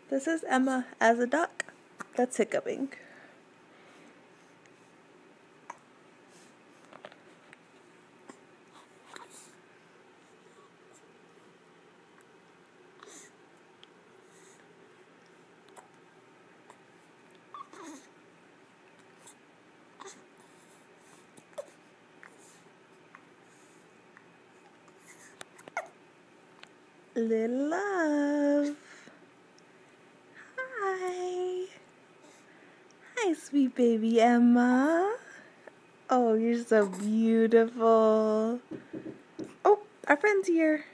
This is Emma as a duck that's hiccuping. Little love. Hi. Hi, sweet baby Emma. Oh, you're so beautiful. Oh, our friend's here.